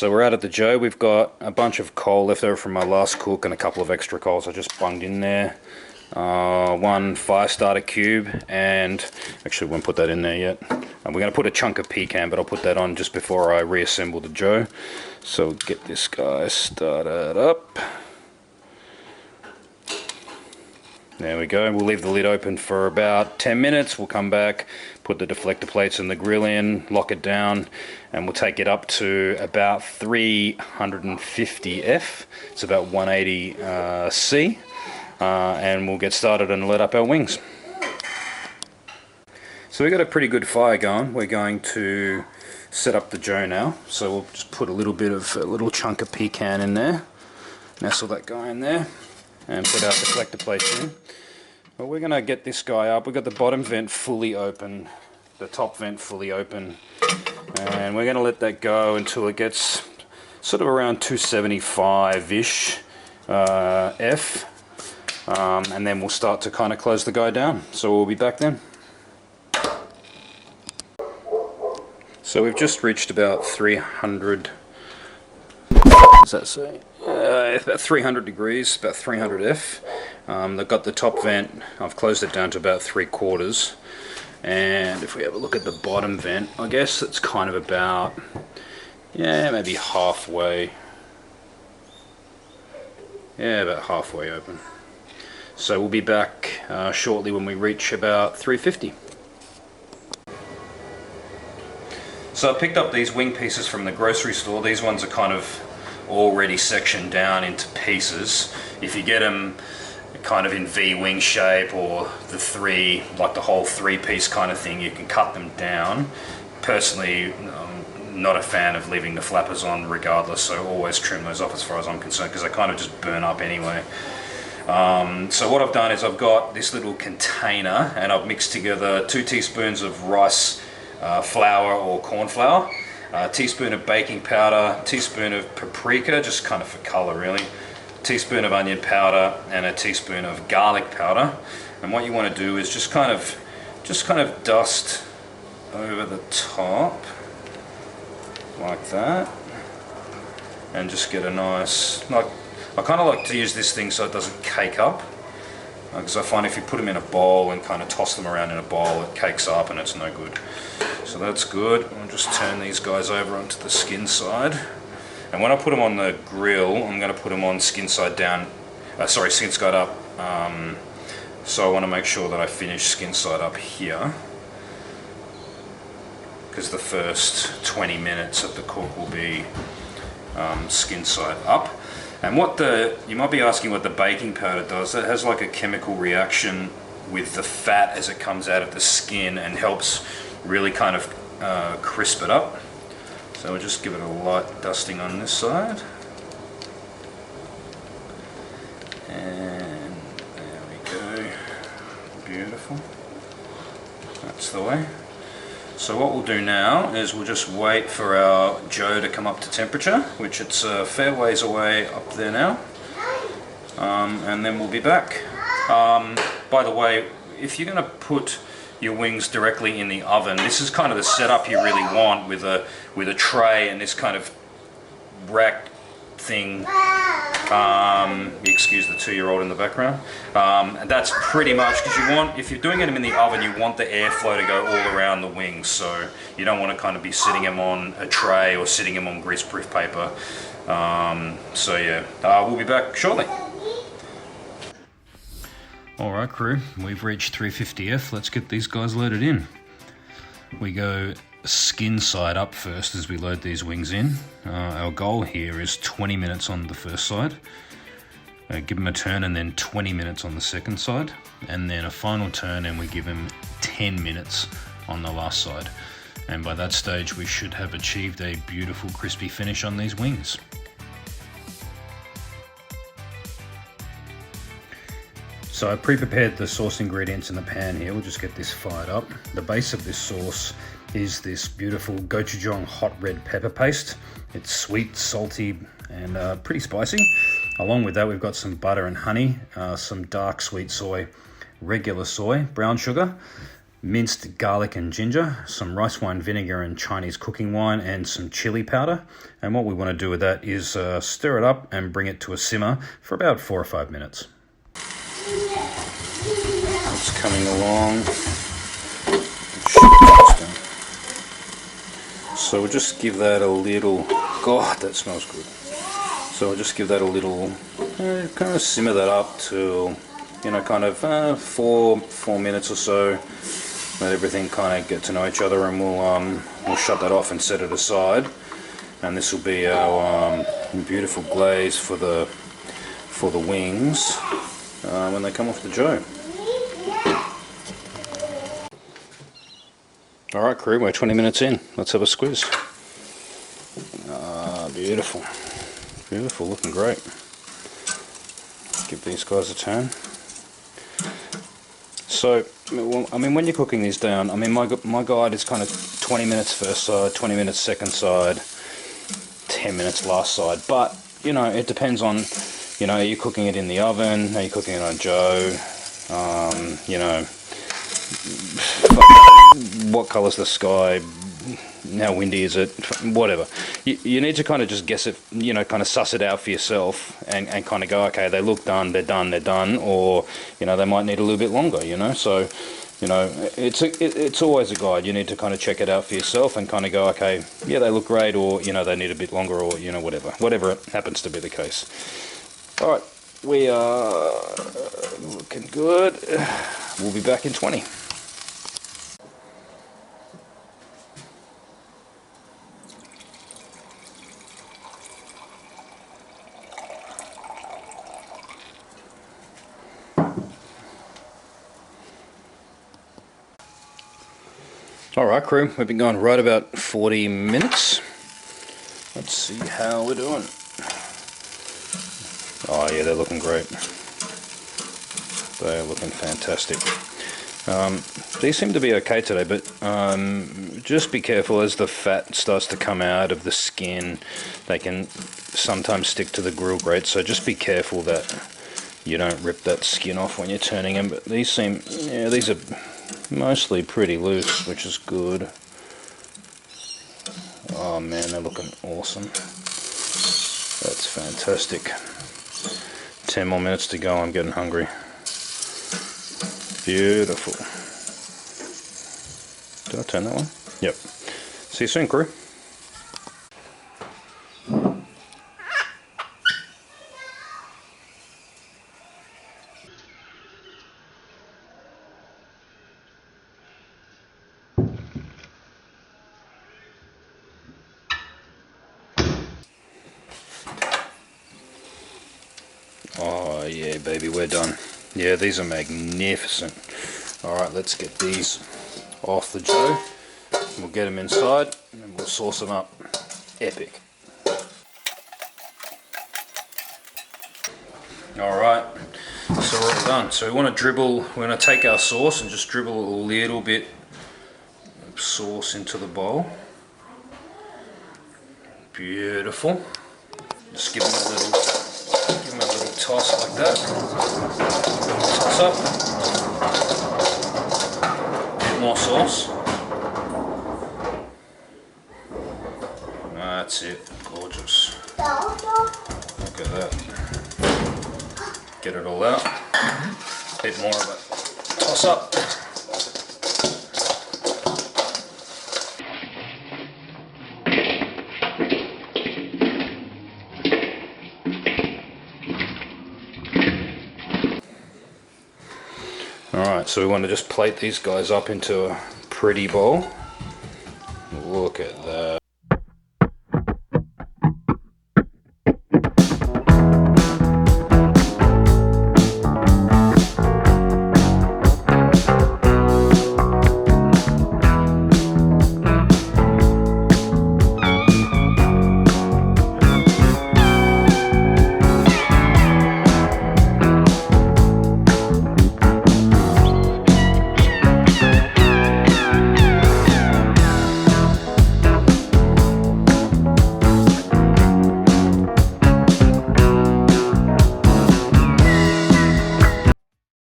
So we're out at the Joe. We've got a bunch of coal left over from my last cook and a couple of extra coals I just bunged in there. One fire starter cube, and actually we won't put that in there yet. We're going to put a chunk of pecan, but I'll put that on just before I reassemble the Joe. So get this guy started up. There we go. We'll leave the lid open for about 10 minutes. We'll come back, put the deflector plates in the grill in, lock it down, and we'll take it up to about 350 F. It's about 180 C. And we'll get started and let up our wings. So we've got a pretty good fire going. We're going to set up the Joe now. So we'll just put a little chunk of pecan in there, nestle that guy in there, and put our deflector plates in. But we're going to get this guy up. We've got the bottom vent fully open, the top vent fully open, and we're going to let that go until it gets sort of around 275-ish F, and then we'll start to kind of close the guy down. So we'll be back then. So we've just reached about 300, what does that say? About 300 degrees, about 300 F. They've got the top vent, I've closed it down to about 3/4. And if we have a look at the bottom vent, I guess it's kind of about, yeah, maybe halfway. Yeah, about halfway open. So we'll be back shortly when we reach about 350. So I picked up these wing pieces from the grocery store. These ones are kind of already sectioned down into pieces. If you get them kind of in V-wing shape, or the three, like the whole three-piece kind of thing, you can cut them down. Personally, I'm not a fan of leaving the flappers on regardless, so always trim those off as far as I'm concerned, because they kind of just burn up anyway. So what I've done is I've got this little container, and I've mixed together 2 teaspoons of rice flour or corn flour, a teaspoon of baking powder, teaspoon of paprika, just kind of for color really, teaspoon of onion powder, and a teaspoon of garlic powder. And what you want to do is just kind of dust over the top like that, and just get a nice, like, I kind of like to use this thing so it doesn't cake up, because I find if you put them in a bowl and kind of toss them around in a bowl, it cakes up and it's no good. So that's good. I'll just turn these guys over onto the skin side. And when I put them on the grill, I'm going to put them on skin side down, skin side up. So I want to make sure that I finish skin side up here, because the first 20 minutes of the cook will be skin side up. And you might be asking what the baking powder does. It has like a chemical reaction with the fat as it comes out of the skin and helps really kind of crisp it up. So we'll just give it a light dusting on this side. And there we go. Beautiful. That's the way. So what we'll do now is we'll just wait for our Joe to come up to temperature, which it's a fair ways away up there now, and then we'll be back. By the way, if you're going to put your wings directly in the oven, this is kind of the setup you really want, with a tray and this kind of rack thing. Excuse the 2-year-old in the background. And that's pretty much, because you want, if you're doing them in the oven, you want the airflow to go all around the wings, so you don't want to kind of be sitting them on a tray or sitting them on greaseproof paper. So yeah, we'll be back shortly. Alright crew, we've reached 350F. Let's get these guys loaded in. We go skin side up first as we load these wings in. Our goal here is 20 minutes on the first side. Give them a turn and then 20 minutes on the second side, and then a final turn, and we give them 10 minutes on the last side. And by that stage we should have achieved a beautiful crispy finish on these wings. So I pre-prepared the sauce ingredients in the pan here. We'll just get this fired up. The base of this sauce is this beautiful gochujang hot red pepper paste. It's sweet, salty, and pretty spicy. Along with that, we've got some butter and honey, some dark sweet soy, regular soy, brown sugar, minced garlic and ginger, some rice wine vinegar and Chinese cooking wine, and some chili powder. And what we want to do with that is stir it up and bring it to a simmer for about 4 or 5 minutes. It's coming along. So we'll just give that a little, God, that smells good. So we'll just give that a little, kind of simmer that up to, kind of 4 minutes or so. Let everything kind of get to know each other, and we'll shut that off and set it aside. And this will be our beautiful glaze for the wings when they come off the Joe. All right, crew, we're 20 minutes in. Let's have a squeeze. Beautiful, beautiful, looking great. Give these guys a turn. So, I mean, when you're cooking these down, I mean, my guide is kind of 20 minutes first side, 20 minutes second side, 10 minutes last side. But, it depends on, are you cooking it in the oven? Are you cooking it on Joe? What colour's the sky? How windy is it? Whatever. You need to kind of just guess it, kind of suss it out for yourself and kind of go, okay, they look done, they're done, or, they might need a little bit longer, So, it's always a guide. You need to kind of check it out for yourself and kind of go, okay, yeah, they look great, or, they need a bit longer, or, whatever happens to be the case. All right, we are looking good. We'll be back in 20. Alright, crew, we've been going right about 40 minutes. Let's see how we're doing. Oh yeah, they're looking great. They're looking fantastic. These seem to be okay today, but just be careful as the fat starts to come out of the skin. They can sometimes stick to the grill grate, so just be careful that you don't rip that skin off when you're turning them. But these seem, these are mostly pretty loose, which is good. Oh man, they're looking awesome. That's fantastic. 10 more minutes to go, I'm getting hungry. Beautiful. Did I turn that one? Yep. See you soon, crew. Oh yeah, baby, we're done. Yeah, these are magnificent. Alright, let's get these off the Joe. We'll get them inside and we'll sauce them up. Epic. Alright, so we're all done. So we want to take our sauce and just dribble a little bit of sauce into the bowl. Beautiful. Just give them a little toss like that. Toss up. Bit more sauce. That's it. Gorgeous. Look at that. Get it all out. Bit more of it. Toss up. Alright, so we want to just plate these guys up into a pretty bowl.